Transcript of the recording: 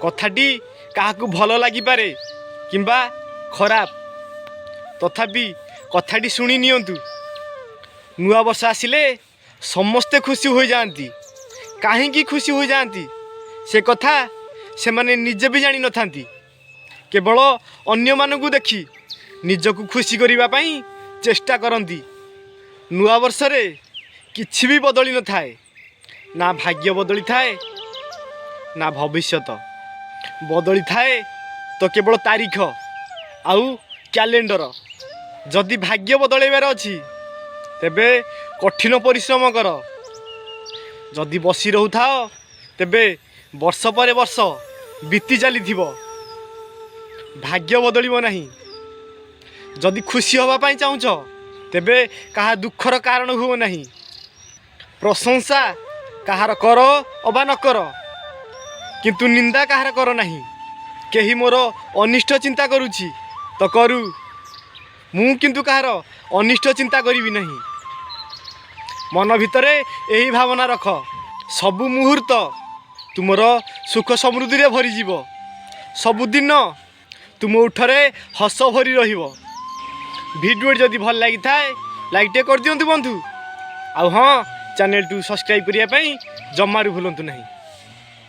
कथाटी काहाकू भल लागिपारे किंबा खराब तथापि कथाटी शुणी नियंतु। नुआ वर्ष आसिले समस्ते खुशी हो जाती। कहीं खुशी हो जाती से कथा से माने निजे भी जानी नथांती। केवल अन्य मानकू देखी निजकू खुशी करने पाई चेष्टा करती। नुआ वर्ष रे किछि भी बदली न थाए, ना भाग्य बदली थाए ना भविष्यत बदली थाए, तो केवल तारीख आउ कैलेंडर। जदि भाग्य बदलैबार अछि तेबे कठिन परिश्रम कर। जदि बसी रहु थाओ तेबे वर्ष पर वर्ष बीती चली भाग्य बदलिब नहीं। जदि खुशी होबा पाई चाहुछ तेबे कहा दुखर कारण हुओ नहीं। प्रशंसा कहार कर अबा न कर, किंतु निंदा कहार कर नहीं। केही मोर अनिष्ट चिंता करुछि तो करू, मु किंतु कहार अनिष्ट चिंता करिवि नहीं। मन भितरे यही भावना रख। सबु मुहूर्त तुमर सुख समृद्धि रे भरी जीव। सबुदिन तुम उठरे हस भरी रहिबो। वीडियो जदि भल लगी थाए लाइक टे कर दियंतु बंधु। आउ हाँ, चैनल टू सब्सक्राइब करिया पई जम्मारू भूलंतु नहीं।